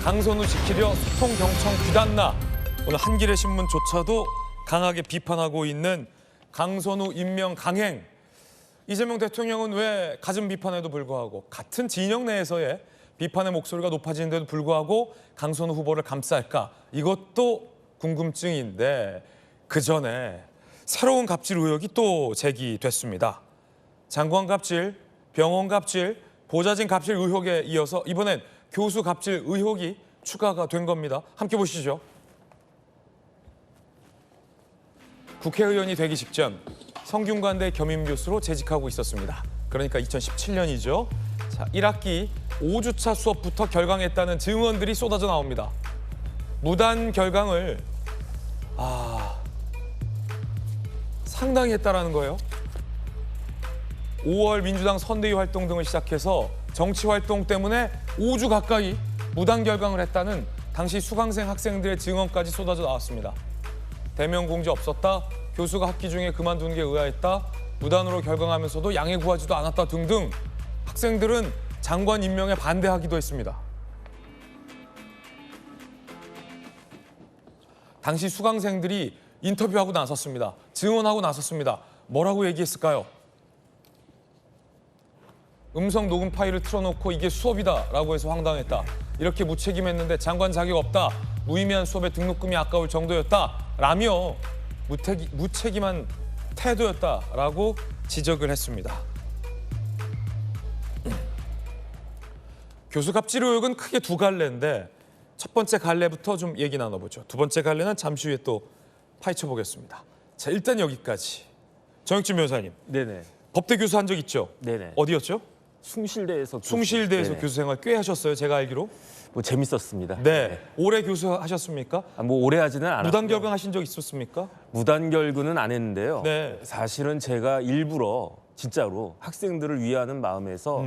강선우 지키려 소통경청 귀단나. 오늘 한겨레 신문조차도 강하게 비판하고 있는 강선우 임명 강행. 이재명 대통령은 왜 갖은 비판에도 불구하고 같은 진영 내에서의 비판의 목소리가 높아지는데도 불구하고 강선우 후보를 감쌀까? 이것도 궁금증인데 그 전에 새로운 갑질 의혹이 또 제기됐습니다. 장관 갑질, 병원 갑질, 보좌진 갑질 의혹에 이어서 이번엔 교수 갑질 의혹이 추가가 된 겁니다. 함께 보시죠. 국회의원이 되기 직전 성균관대 겸임교수로 재직하고 있었습니다. 그러니까 2017년이죠. 자, 1학기 5주차 수업부터 결강했다는 증언들이 쏟아져 나옵니다. 무단 결강을 상당히 했다라는 거예요. 5월 민주당 선대위 활동 등을 시작해서 정치 활동 때문에 5주 가까이 무단 결강을 했다는 당시 수강생 학생들의 증언까지 쏟아져 나왔습니다. 대면 공지 없었다, 교수가 학기 중에 그만두는 게 의아했다, 무단으로 결강하면서도 양해 구하지도 않았다 등등 학생들은 장관 임명에 반대하기도 했습니다. 당시 수강생들이 인터뷰하고 나섰습니다. 증언하고 나섰습니다. 뭐라고 얘기했을까요? 음성 녹음 파일을 틀어놓고 이게 수업이다라고 해서 황당했다. 이렇게 무책임했는데 장관 자격 없다. 무의미한 수업에 등록금이 아까울 정도였다. 라며 무책임한 태도였다라고 지적을 했습니다. 교수 갑질 의혹은 크게 두 갈래인데 첫 번째 갈래부터 좀 얘기 나눠보죠. 두 번째 갈래는 잠시 후에 또 파헤쳐 보겠습니다. 자, 일단 여기까지. 정혁진 변호사님. 네네. 법대 교수 한 적 있죠? 네네. 어디였죠? 숭실대에서 숭실대에서 네네. 교수 생활 꽤 하셨어요, 제가 알기로. 뭐 재밌었습니다. 네. 오래 교수 하셨습니까? 뭐 오래 하지는 않았고요. 무단 결강 하신 적 있었습니까? 무단 결근은 안 했는데요. 네. 사실은 제가 일부러 진짜로 학생들을 위하는 마음에서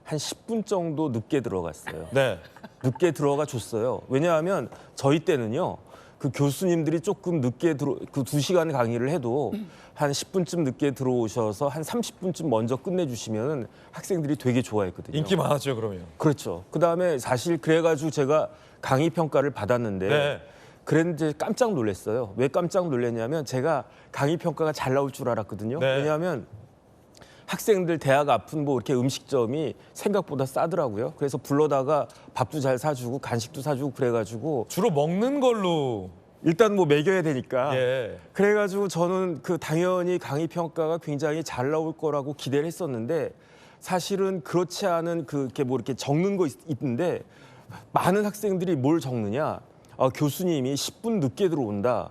한 10분 정도 늦게 들어갔어요. 네. 늦게 들어가 줬어요. 왜냐하면 저희 때는요. 그 교수님들이 조금 늦게 그 2시간 강의를 해도 한 10분쯤 늦게 들어오셔서 한 30분쯤 먼저 끝내주시면 학생들이 되게 좋아했거든요. 인기 많았죠, 그러면. 그렇죠. 그다음에 사실 그래가지고 제가 강의 평가를 받았는데 네. 그랬는데 깜짝 놀랐어요. 왜 깜짝 놀랐냐면 제가 강의 평가가 잘 나올 줄 알았거든요. 네. 왜냐하면 학생들 대학 앞은 뭐 이렇게 음식점이 생각보다 싸더라고요. 그래서 불러다가 밥도 잘 사주고 간식도 사주고 그래가지고 주로 먹는 걸로. 일단 뭐 먹여야 되니까. 예. 그래가지고 저는 그 당연히 강의 평가가 굉장히 잘 나올 거라고 기대를 했었는데 사실은 그렇지 않은 그게 뭐 이렇게 적는 거 있는데 많은 학생들이 뭘 적느냐? 교수님이 10분 늦게 들어온다.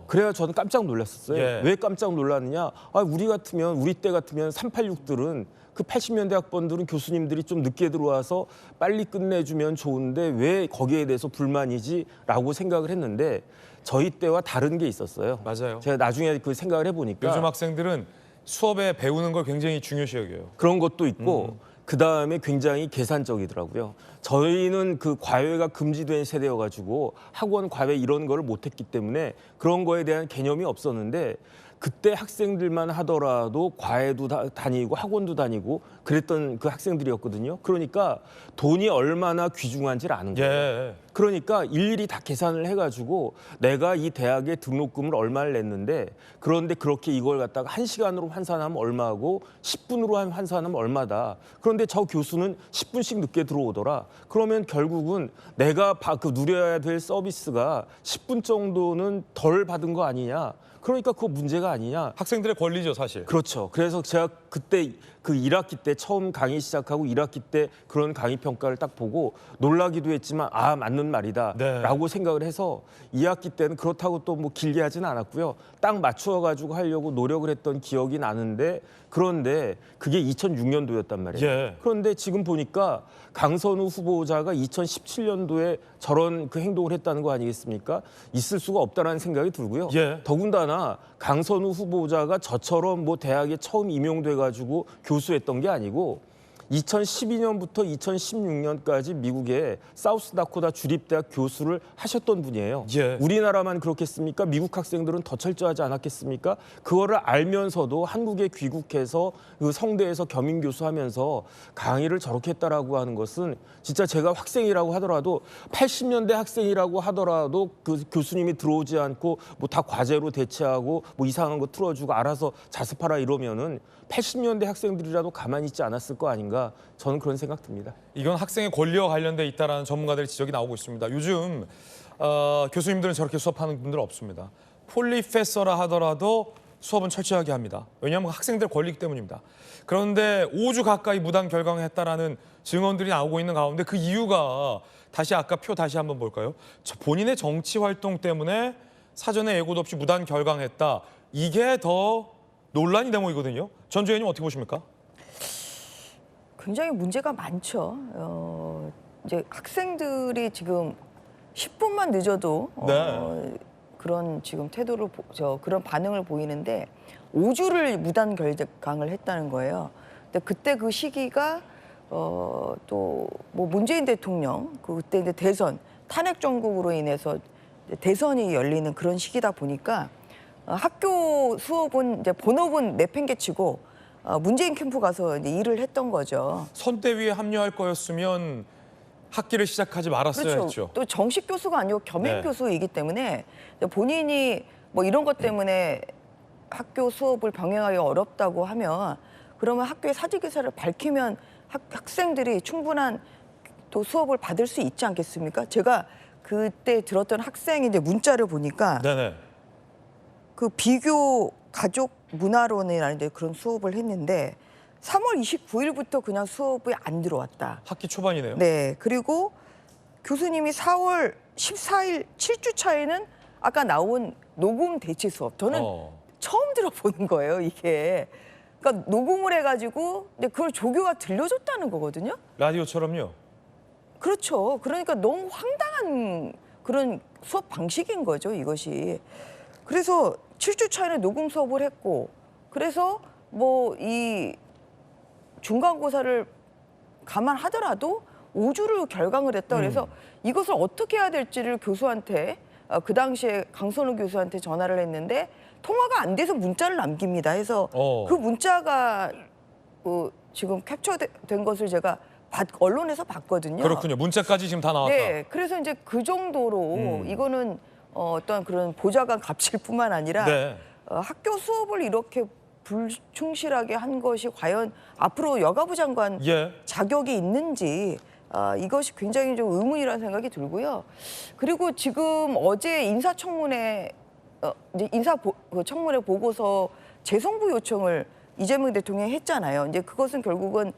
그래야 저는 깜짝 놀랐었어요. 예. 왜 깜짝 놀랐느냐? 우리 때 같으면 386들은 그 80년대 학번들은 교수님들이 좀 늦게 들어와서 빨리 끝내주면 좋은데 왜 거기에 대해서 불만이지라고 생각을 했는데 저희 때와 다른 게 있었어요. 맞아요. 제가 나중에 그 생각을 해보니까 요즘 학생들은 수업에 배우는 걸 굉장히 중요시 여겨요. 그런 것도 있고 그 다음에 굉장히 계산적이더라고요. 저희는 그 과외가 금지된 세대여가지고 학원 과외 이런 거를 못했기 때문에 그런 거에 대한 개념이 없었는데 그때 학생들만 하더라도 과외도 다니고 학원도 다니고 그랬던 그 학생들이었거든요. 그러니까 돈이 얼마나 귀중한지를 아는 거예요. 예. 그러니까 일일이 다 계산을 해가지고 내가 이 대학에 등록금을 얼마를 냈는데 그런데 그렇게 이걸 갖다가 1시간으로 환산하면 얼마고 10분으로 환산하면 얼마다. 그런데 저 교수는 10분씩 늦게 들어오더라. 그러면 결국은 내가 누려야 될 서비스가 10분 정도는 덜 받은 거 아니냐. 그러니까 그거 문제가 아니냐. 학생들의 권리죠, 사실. 그렇죠. 그래서 제가 그때 그 1학기 때 처음 강의 시작하고 1학기 때 그런 강의 평가를 딱 보고 놀라기도 했지만 맞는 말이다 네. 라고 생각을 해서 2학기 때는 그렇다고 또 뭐 길게 하지는 않았고요. 딱 맞춰가지고 하려고 노력을 했던 기억이 나는데 그런데 그게 2006년도였단 말이에요. 예. 그런데 지금 보니까 강선우 후보자가 2017년도에 저런 그 행동을 했다는 거 아니겠습니까? 있을 수가 없다는 생각이 들고요. 예. 더군다나 강선우 후보자가 저처럼 뭐 대학에 처음 임용돼가지고 교수했던 게 아니고 2012년부터 2016년까지 미국의 사우스다코타 주립대학 교수를 하셨던 분이에요. 예. 우리나라만 그렇겠습니까? 미국 학생들은 더 철저하지 않았겠습니까? 그거를 알면서도 한국에 귀국해서 그 성대에서 겸임 교수하면서 강의를 저렇게 했다라고 하는 것은 진짜 제가 학생이라고 하더라도 80년대 학생이라고 하더라도 그 교수님이 들어오지 않고 뭐 다 과제로 대체하고 뭐 이상한 거 틀어주고 알아서 자습하라 이러면은 80년대 학생들이라도 가만히 있지 않았을 거 아닌가, 저는 그런 생각 듭니다. 이건 학생의 권리와 관련돼 있다라는 전문가들의 지적이 나오고 있습니다. 요즘 교수님들은 저렇게 수업하는 분들 없습니다. 폴리페서라 하더라도 수업은 철저하게 합니다. 왜냐하면 학생들 권리이기 때문입니다. 그런데 5주 가까이 무단 결강했다라는 증언들이 나오고 있는 가운데 그 이유가 다시 아까 표 다시 한번 볼까요? 본인의 정치 활동 때문에 사전에 예고도 없이 무단 결강했다. 이게 더 논란이 대목이거든요. 전주 의원님 어떻게 보십니까? 굉장히 문제가 많죠. 이제 학생들이 지금 10분만 늦어도 네. 그런 지금 태도를 그런 반응을 보이는데 5주를 무단 결강을 했다는 거예요. 근데 그때 그 시기가 또 뭐 문재인 대통령 그때 이제 대선 탄핵 정국으로 인해서 대선이 열리는 그런 시기다 보니까 학교 수업은 이제 본업은 내팽개치고 문재인 캠프 가서 이제 일을 했던 거죠. 선대위에 합류할 거였으면 학기를 시작하지 말았어야 그렇죠. 했죠. 또 정식 교수가 아니고 겸임 네. 교수이기 때문에 본인이 뭐 이런 것 때문에 학교 수업을 병행하기가 어렵다고 하면 그러면 학교의 사직의사를 밝히면 학생들이 충분한 또 수업을 받을 수 있지 않겠습니까? 제가 그때 들었던 학생이 이제 문자를 보니까 네네. 그 비교 가족 문화론이라는 데 그런 수업을 했는데 3월 29일부터 그냥 수업이 안 들어왔다. 학기 초반이네요. 네. 그리고 교수님이 4월 14일 7주 차에는 아까 나온 녹음 대체 수업. 저는 처음 들어보는 거예요, 이게. 그러니까 녹음을 해가지고 근데 그걸 조교가 들려줬다는 거거든요. 라디오처럼요. 그렇죠. 그러니까 너무 황당한 그런 수업 방식인 거죠, 이것이. 그래서 7주 차에는 녹음 수업을 했고 그래서 뭐 이 중간고사를 감안하더라도 5주를 결강을 했다. 그래서 이것을 어떻게 해야 될지를 교수한테 그 당시에 강선우 교수한테 전화를 했는데 통화가 안 돼서 문자를 남깁니다. 해서 그 문자가 지금 캡처된 것을 제가 언론에서 봤거든요. 그렇군요. 문자까지 지금 다 나왔다. 네, 그래서 이제 그 정도로 이거는 어떤 그런 보좌관 갑질뿐만 아니라 네. 학교 수업을 이렇게 불충실하게 한 것이 과연 앞으로 여가부 장관 예. 자격이 자격이 있는지 이것이 굉장히 좀 의문이라는 생각이 들고요. 그리고 지금 어제 인사청문회 이제 청문회 보고서 재송부 요청을 이재명 대통령이 했잖아요. 이제 그것은 결국은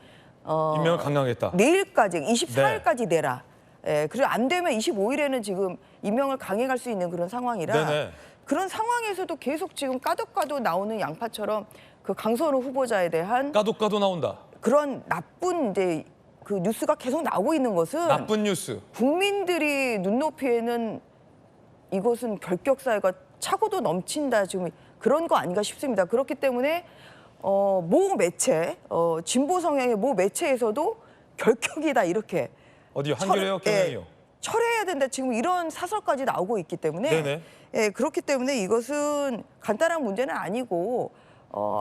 임명을 강행했다. 내일까지 24일까지 내라. 예, 그리고 안 되면 25일에는 지금 임명을 강행할 수 있는 그런 상황이라 네네. 그런 상황에서도 계속 지금 까덕까덕 나오는 양파처럼 그 강선우 후보자에 대한 까도 나온다. 그런 나쁜 이제 그 뉴스가 계속 나오고 있는 것은 나쁜 뉴스. 국민들이 눈높이에는 이것은 결격사유가 차고도 넘친다 지금 그런 거 아닌가 싶습니다. 그렇기 때문에 모 매체 진보 성향의 모 매체에서도 결격이다 이렇게 어디요? 한겨레요? 경향이요? 철회해야 된다. 지금 이런 사설까지 나오고 있기 때문에 네네. 예, 그렇기 때문에 이것은 간단한 문제는 아니고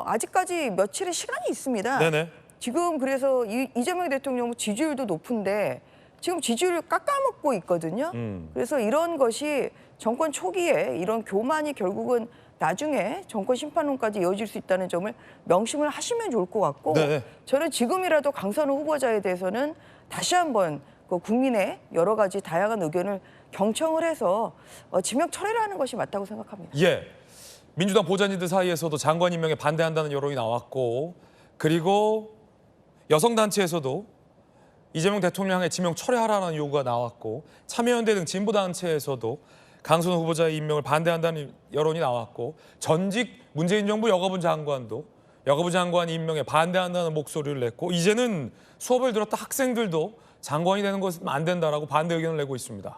아직까지 며칠의 시간이 있습니다. 네네. 지금 그래서 이재명 대통령 지지율도 높은데 지금 지지율을 깎아먹고 있거든요. 그래서 이런 것이 정권 초기에 이런 교만이 결국은 나중에 정권 심판론까지 이어질 수 있다는 점을 명심을 하시면 좋을 것 같고 네네. 저는 지금이라도 강선우 후보자에 대해서는 다시 한번 그 국민의 여러 가지 다양한 의견을 경청을 해서 지명 철회를 하는 것이 맞다고 생각합니다. 예. 민주당 보좌진들 사이에서도 장관 임명에 반대한다는 여론이 나왔고 그리고 여성단체에서도 이재명 대통령의 지명 철회하라는 요구가 나왔고 참여연대 등 진보단체에서도 강선우 후보자의 임명을 반대한다는 여론이 나왔고 전직 문재인 정부 여가부 장관도 여가부 장관 임명에 반대한다는 목소리를 냈고 이제는 수업을 들었던 학생들도 장관이 되는 것은 안 된다라고 반대 의견을 내고 있습니다.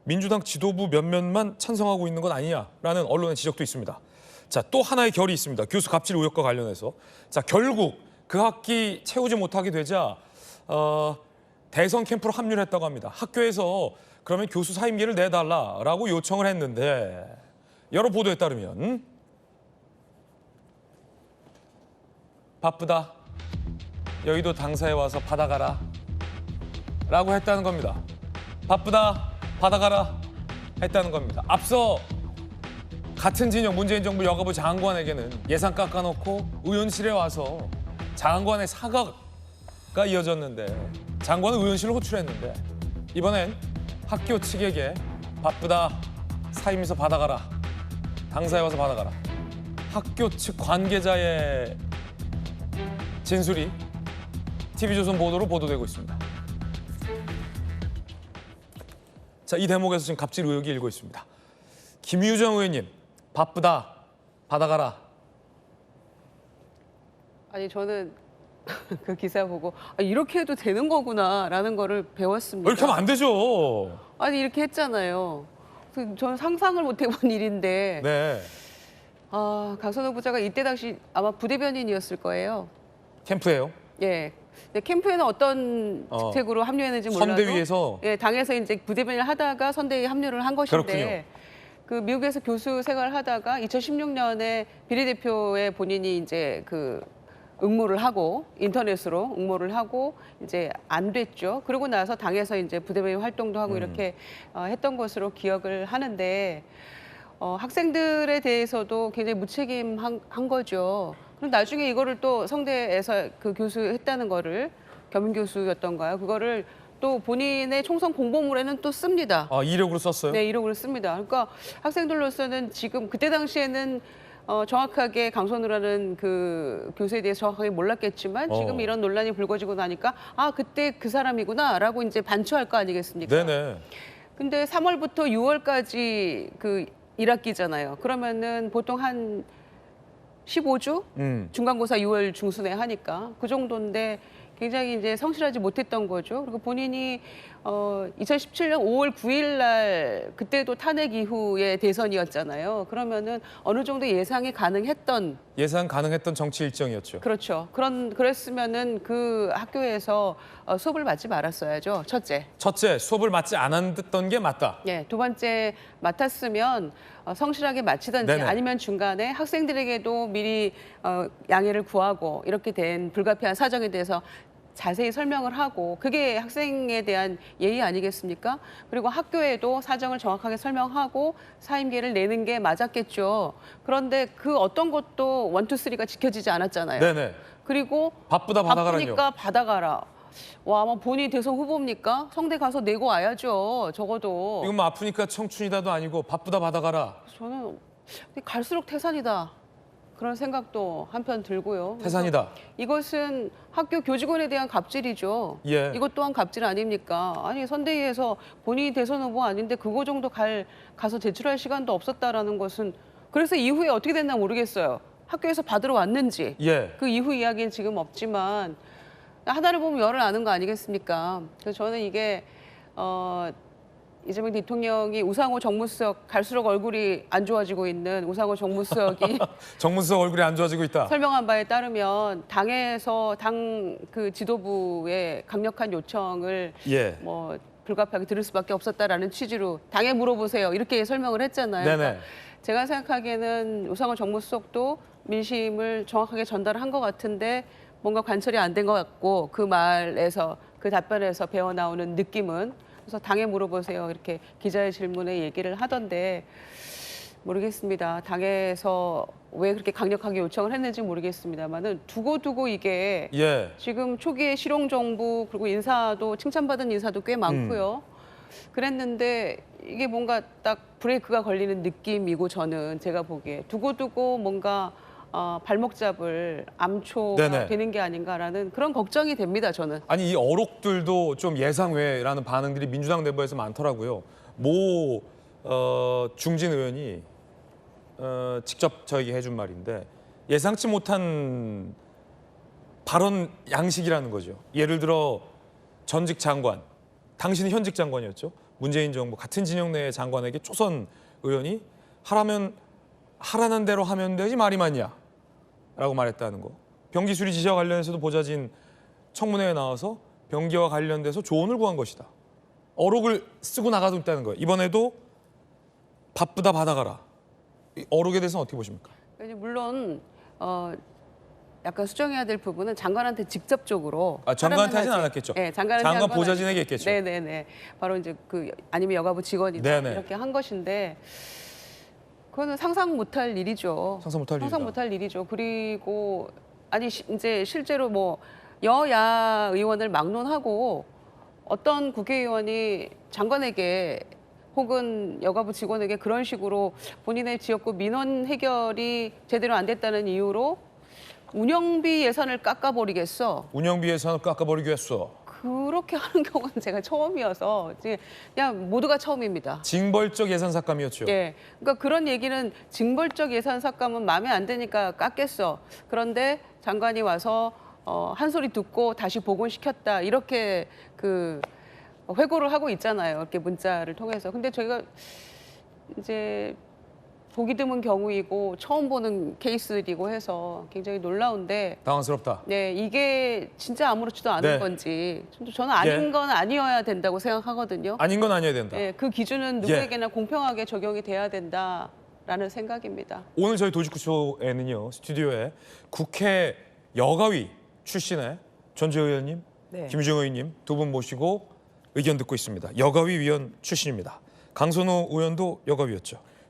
민주당 지도부 몇몇만 찬성하고 있는 것 아니냐라는 언론의 지적도 있습니다. 자, 또 하나의 결이 있습니다. 교수 갑질 의혹과 관련해서. 자, 결국 그 학기 채우지 못하게 되자 대선 캠프로 합류를 했다고 합니다. 학교에서 그러면 교수 사임계를 내달라라고 요청을 했는데 여러 보도에 따르면 바쁘다. 여의도 당사에 와서 받아가라 라고 했다는 겁니다. 바쁘다. 받아가라 했다는 겁니다. 앞서 같은 진영 문재인 정부 여가부 장관에게는 예산 깎아놓고 의원실에 와서 장관의 사과가 이어졌는데 장관은 의원실을 호출했는데 이번엔 학교 측에게 바쁘다. 사임에서 받아가라. 당사에 와서 받아가라. 학교 측 관계자의 진술이 TV조선 보도로 보도되고 있습니다. 자, 이 대목에서 지금 갑질 의혹이 일고 있습니다. 김유정 의원님, 바쁘다, 받아가라. 아니 저는 그 기사 보고 이렇게 해도 되는 거구나라는 거를 배웠습니다. 이렇게 하면 안 되죠. 아니 이렇게 했잖아요. 저는 상상을 못 해본 일인데 네, 강선호 부자가 이때 당시 아마 부대변인이었을 거예요. 캠프예요. 예. 근데 캠프에는 어떤 직책으로 합류했는지 몰라도 선대위에서 예, 당에서 이제 부대변인을 하다가 선대위에 합류를 한 것인데 그렇군요. 그 미국에서 교수 생활을 하다가 2016년에 비례대표에 본인이 이제 그 응모를 하고 인터넷으로 응모를 하고 이제 안 됐죠. 그러고 나서 당에서 이제 부대변인 활동도 하고 이렇게 했던 것으로 기억을 하는데 학생들에 대해서도 굉장히 무책임한 거죠. 그럼 나중에 이거를 또 성대에서 그 교수 했다는 거를 겸임 교수였던가요? 그거를 또 본인의 총선 공보물에는 또 씁니다. 이력으로 썼어요? 네, 이력으로 씁니다. 그러니까 학생들로서는 지금 그때 당시에는 정확하게 강선우라는 그 교수에 대해서 정확하게 몰랐겠지만 지금 이런 논란이 불거지고 나니까 그때 그 사람이구나라고 이제 반추할 거 아니겠습니까? 네네. 근데 3월부터 6월까지 그 1학기잖아요. 그러면은 보통 한 15주? 중간고사 6월 중순에 하니까 그 정도인데 굉장히 이제 성실하지 못했던 거죠. 그리고 본인이 2017년 5월 9일 날 그때도 탄핵 이후의 대선이었잖아요. 그러면은 어느 정도 예상이 가능했던 예상 가능했던 정치 일정이었죠. 그렇죠. 그랬으면은 그 학교에서 수업을 받지 말았어야죠. 첫째, 수업을 맡지 않았던 게 맞다. 예, 두 번째 맡았으면 성실하게 마치든지 네네. 아니면 중간에 학생들에게도 미리 양해를 구하고 이렇게 된 불가피한 사정에 대해서 자세히 설명을 하고 그게 학생에 대한 예의 아니겠습니까? 그리고 학교에도 사정을 정확하게 설명하고 사임계를 내는 게 맞았겠죠. 그런데 그 어떤 것도 1, 2, 3가 지켜지지 않았잖아요. 네네. 그리고 바쁘다 받아가라뇨. 바쁘니까 받아가라. 와, 뭐 본인이 대선 후보입니까? 성대 가서 내고 와야죠. 적어도. 이건 뭐 아프니까 청춘이다도 아니고 바쁘다 받아가라. 저는 갈수록 태산이다. 그런 생각도 한편 들고요. 태산이다. 이것은 학교 교직원에 대한 갑질이죠. 예. 이것 또한 갑질 아닙니까? 아니 선대위에서 본인이 대선 후보 아닌데 그거 정도 가서 제출할 시간도 없었다라는 것은 그래서 이후에 어떻게 됐나 모르겠어요. 학교에서 받으러 왔는지 예. 그 이후 이야기는 지금 없지만 하나를 보면 열을 아는 거 아니겠습니까? 그래서 저는 이게 이재명 대통령이 우상호 정무수석 갈수록 얼굴이 안 좋아지고 있는 우상호 정무수석이 정무수석 얼굴이 안 좋아지고 있다. 설명한 바에 따르면 당에서 당 그 지도부의 강력한 요청을 예. 뭐 불가피하게 들을 수밖에 없었다라는 취지로 당에 물어보세요 이렇게 설명을 했잖아요. 네네. 그러니까 제가 생각하기에는 우상호 정무수석도 민심을 정확하게 전달한 것 같은데 뭔가 관철이 안 된 것 같고 그 말에서 그 답변에서 배어 나오는 느낌은 그래서 당에 물어보세요 이렇게 기자의 질문에 얘기를 하던데 모르겠습니다. 당에서 왜 그렇게 강력하게 요청을 했는지 모르겠습니다만은 두고두고 이게 예. 지금 초기에 실용 정부 그리고 인사도 칭찬받은 인사도 꽤 많고요. 그랬는데 이게 뭔가 딱 브레이크가 걸리는 느낌이고 저는 제가 보기에 두고두고 뭔가 발목 잡을 암초가 네네. 되는 게 아닌가라는 그런 걱정이 됩니다. 저는. 아니 이 어록들도 좀 예상외라는 반응들이 민주당 내부에서 많더라고요. 모 중진 의원이 직접 저에게 해준 말인데 예상치 못한 발언 양식이라는 거죠. 예를 들어 전직 장관, 당신은 현직 장관이었죠. 문재인 정부 같은 진영 내의 장관에게 초선 의원이 하라는 대로 하면 되지 말이 많냐 라고 말했다는 거. 병기 수리 지시와 관련해서도 보좌진 청문회에 나와서 병기와 관련돼서 조언을 구한 것이다. 어록을 쓰고 나가고 있다는 거예요. 이번에도 바쁘다 받아가라. 이 어록에 대해서는 어떻게 보십니까? 물론 약간 수정해야 될 부분은 장관한테 직접적으로 장관한테 하진 않았겠죠. 네, 장관 보좌진에게 했겠죠. 네네네. 바로 이제 아니면 여가부 직원이다 네네. 이렇게 한 것인데 그거는 상상 못할 일이죠. 상상 못할 일이다. 못할 일이죠. 그리고 이제 실제로 뭐 여야 의원을 막론하고 어떤 국회의원이 장관에게 혹은 여가부 직원에게 그런 식으로 본인의 지역구 민원 해결이 제대로 안 됐다는 이유로 운영비 예산을 깎아버리겠어. 운영비 예산을 깎아버리기 위해서 그렇게 하는 경우는 제가 처음이어서 이제 그냥 모두가 처음입니다. 징벌적 예산 삭감이었죠. 예, 그러니까 그런 얘기는 징벌적 예산 삭감은 마음에 안 드니까 깎겠어. 그런데 장관이 와서 한 소리 듣고 다시 복원시켰다 이렇게 회고를 하고 있잖아요. 이렇게 문자를 통해서. 근데 저희가 이제 보기 드문 경우이고 처음 보는 케이스이고 해서 굉장히 놀라운데 당황스럽다. 네, 이게 진짜 아무렇지도 않은 네. 건지 저는 아닌 예. 건 아니어야 된다고 생각하거든요. 아닌 건 아니어야 된다. 네, 그 기준은 누구에게나 공평하게 적용이 돼야 된다라는 생각입니다. 오늘 저희 도지구쇼에는요, 스튜디오에 국회 여가위 출신의 전주현 의원님, 네. 김유정 의원님 두 분 모시고 의견 듣고 있습니다. 여가위 위원 출신입니다. 강선우 의원도 여가위였죠.